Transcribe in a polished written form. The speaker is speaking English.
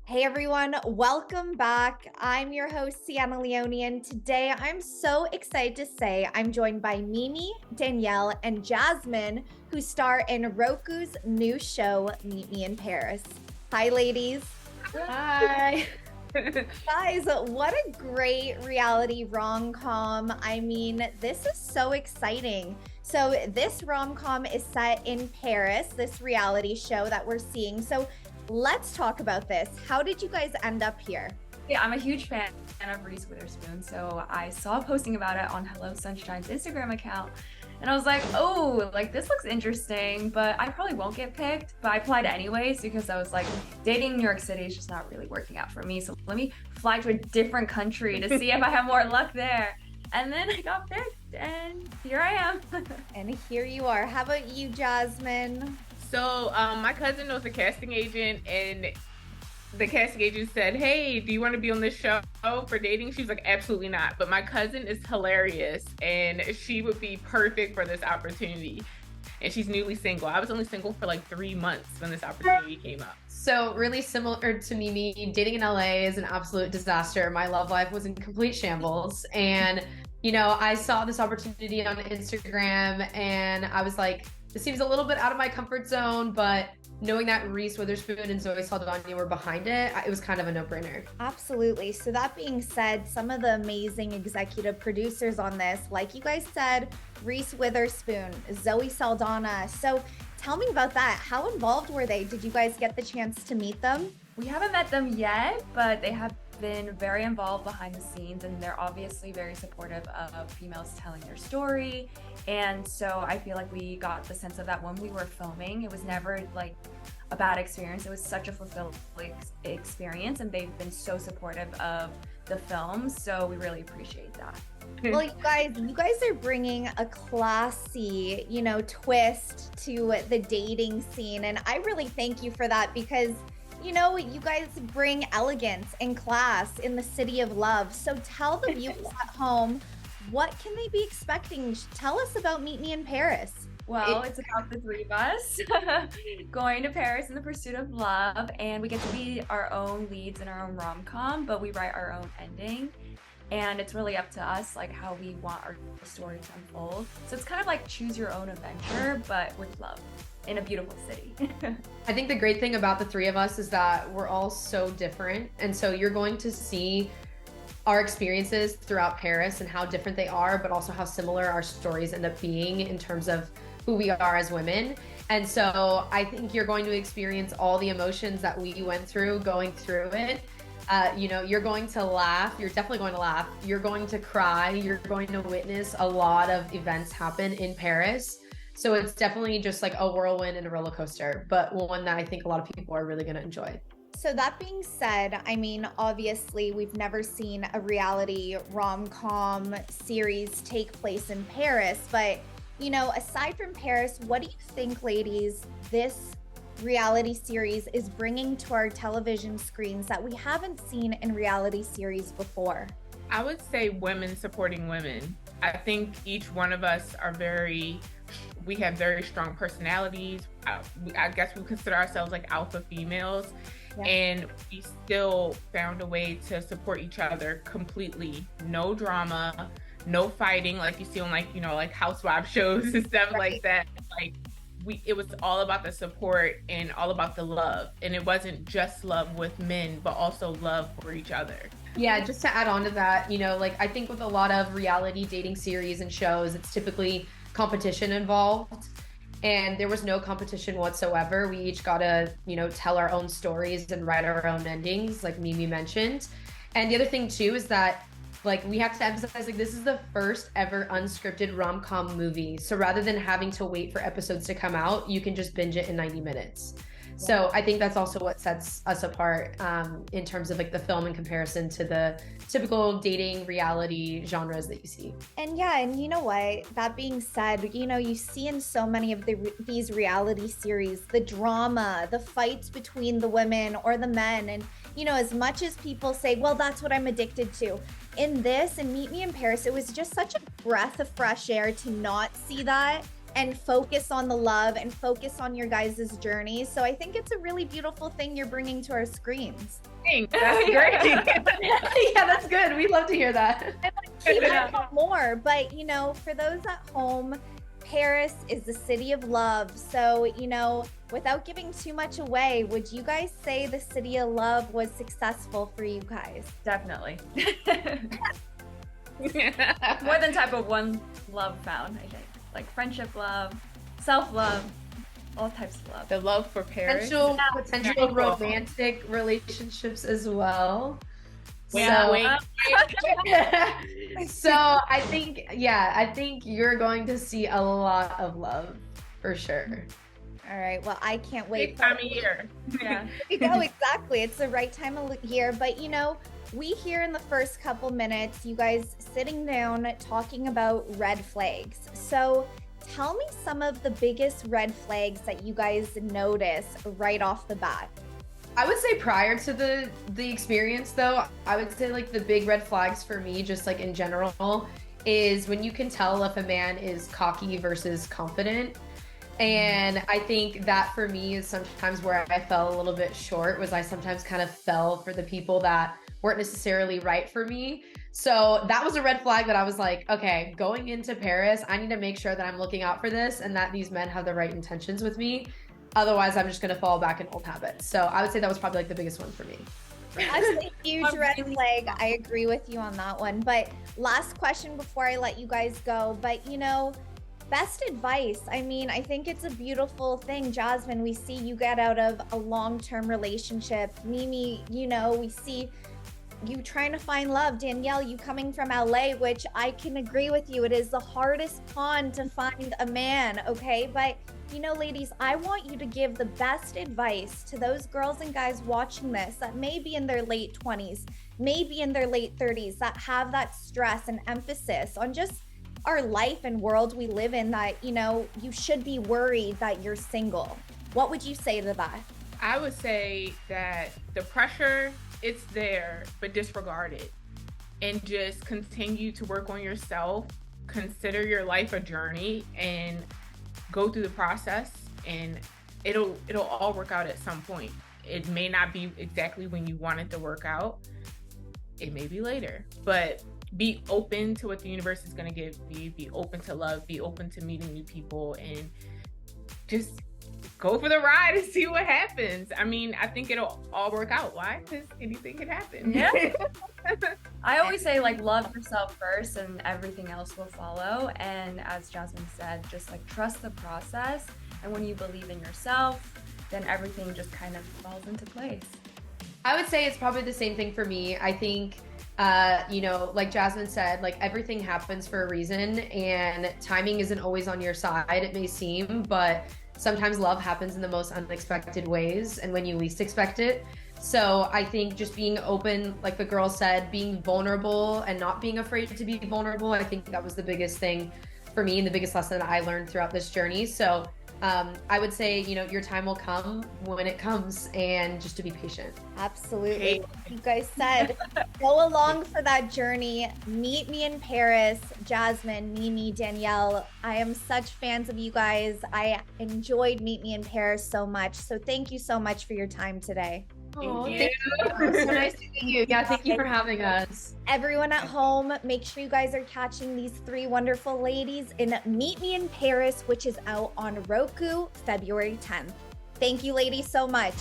Hey everyone, welcome back. I'm your host, Sienna Leone, and today I'm so excited to say I'm joined by Mimi, Danielle, and Jasmine, who star in Roku's new show, Meet Me in Paris. Hi, ladies. Hi. Guys, what a great reality rom-com. I mean, this is so exciting. So, this rom-com is set in Paris, this reality show that we're seeing. So, let's talk about this. How did you guys end up here? Yeah, I'm a huge fan of Reese Witherspoon, so I saw a posting about it on Hello Sunshine's Instagram account, and I was like, oh, like this looks interesting, but I probably won't get picked. But I applied anyways because I was like, dating in New York City is just not really working out for me. So let me fly to a different country to see if I have more luck there. And then I got picked, and here I am. And here you are. How about you, Jasmine? My cousin was a casting agent, and the casting agent said, "Hey, do you want to be on this show for dating?" She was like, "Absolutely not." But my cousin is hilarious, and she would be perfect for this opportunity. And she's newly single. I was only single for like 3 months when this opportunity came up. So really similar to Mimi, dating in LA is an absolute disaster. My love life was in complete shambles. And, I saw this opportunity on Instagram and I was like, this seems a little bit out of my comfort zone, but knowing that Reese Witherspoon and Zoë Saldana were behind it was kind of a no-brainer. Absolutely. So, that being said, some of the amazing executive producers on this, like you guys said, Reese Witherspoon, Zoë Saldana. So, tell me about that. How involved were they? Did you guys get the chance to meet them? We haven't met them yet, but they have been very involved behind the scenes, and they're obviously very supportive of females telling their story. And so I feel like we got the sense of that when we were filming. It was never like a bad experience. It was such a fulfilling experience, and they've been so supportive of the film. So we really appreciate that. Well, you guys are bringing a classy, twist to the dating scene. And I really thank you for that because, you guys bring elegance and class in the city of love. So tell the viewers at home, what can they be expecting? Tell us about Meet Me in Paris. Well, it's about the three of us going to Paris in the pursuit of love, and we get to be our own leads in our own rom-com, but we write our own ending. And it's really up to us, like how we want our story to unfold. So it's kind of like choose your own adventure, but with love in a beautiful city. I think the great thing about the three of us is that we're all so different. And so you're going to see our experiences throughout Paris and how different they are, but also how similar our stories end up being in terms of who we are as women. And so I think you're going to experience all the emotions that we went through going through it. You're going to laugh. You're definitely going to laugh. You're going to cry. You're going to witness a lot of events happen in Paris. So it's definitely just like a whirlwind and a roller coaster, but one that I think a lot of people are really going to enjoy. So that being said, I mean, obviously, we've never seen a reality rom-com series take place in Paris, but, aside from Paris, what do you think, ladies, this reality series is bringing to our television screens that we haven't seen in reality series before? I would say women supporting women. I think each one of us we have very strong personalities. I guess we consider ourselves like alpha females. Yeah. And we still found a way to support each other completely. No drama, no fighting like you see on like housewife shows and stuff like that. It was all about the support and all about the love. And it wasn't just love with men, but also love for each other. Yeah, just to add on to that, I think with a lot of reality dating series and shows, it's typically competition involved. And there was no competition whatsoever. We each got to, tell our own stories and write our own endings, like Mimi mentioned. And the other thing too is that we have to emphasize, this is the first ever unscripted rom-com movie. So rather than having to wait for episodes to come out, you can just binge it in 90 minutes. So I think that's also what sets us apart in terms of the film in comparison to the typical dating reality genres that you see. And yeah, and you know what? That being said, you see in so many of these reality series, the drama, the fights between the women or the men. And, as much as people say, well, that's what I'm addicted to. In this and Meet Me in Paris, it was just such a breath of fresh air to not see that. and focus on the love and focus on your guys' journey. So I think it's a really beautiful thing you're bringing to our screens. Thanks. That's great. Yeah, that's good. We'd love to hear that. Keep up more, but you know, for those at home, Paris is the city of love. So, you know, without giving too much away, would you guys say the city of love was successful for you guys? Definitely. More than type of one love found, I think. Like friendship love, self-love, all types of love. The love for Paris. Potential romantic relationships as well. Wait. So I think you're going to see a lot of love for sure. All right. Well, I can't wait. Big time of year. Yeah. No, exactly. It's the right time of year. But you know, we hear in the first couple minutes, you guys sitting down talking about red flags. So tell me some of the biggest red flags that you guys notice right off the bat. I would say prior to the experience though, I would say like the big red flags for me, just like in general, is when you can tell if a man is cocky versus confident. And I think that for me is sometimes where I fell a little bit short, was I sometimes kind of fell for the people that weren't necessarily right for me. So that was a red flag that I was like, okay, going into Paris, I need to make sure that I'm looking out for this and that these men have the right intentions with me. Otherwise, I'm just going to fall back in old habits. So I would say that was probably like the biggest one for me. That's a huge red flag. I agree with you on that one. But last question before I let you guys go. But you know, best advice. I mean, I think it's a beautiful thing. Jasmine, we see you get out of a long-term relationship. Mimi, you know, we see you trying to find love. Danielle, you coming from LA, which I can agree with you. It is the hardest pond to find a man, okay? But you know, ladies, I want you to give the best advice to those girls and guys watching this that may be in their late 20s, maybe in their late 30s, that have that stress and emphasis on just our life and world we live in, that, you know, you should be worried that you're single. What would you say to that? I would say that the pressure, it's there, but disregard it and just continue to work on yourself. Consider your life a journey and go through the process, and it'll all work out at some point. It may not be exactly when you want it to work out. It may be later, but be open to what the universe is going to give you. Be open to love, be open to meeting new people, and just go for the ride and see what happens. I mean, I think it'll all work out. Why? Because anything can happen. Yeah. I always say, like, love yourself first and everything else will follow. And as Jasmine said, just like trust the process. And when you believe in yourself, then everything just kind of falls into place. I would say it's probably the same thing for me. I think, you know, like Jasmine said, like everything happens for a reason and timing isn't always on your side, it may seem, but sometimes love happens in the most unexpected ways and when you least expect it. So I think just being open, like the girl said, being vulnerable and not being afraid to be vulnerable, I think that was the biggest thing for me and the biggest lesson that I learned throughout this journey. So I would say, you know, your time will come when it comes, and just to be patient. Absolutely. Like you guys said, go along for that journey. Meet me in Paris. Jasmine, Mimi, Danielle, I am such fans of you guys. I enjoyed Meet Me in Paris so much. So thank you so much for your time today. Oh, thank you. So nice to meet you. Yeah, thank you for having us. Everyone at home, make sure you guys are catching these three wonderful ladies in Meet Me in Paris, which is out on Roku February 10th. Thank you, ladies, so much.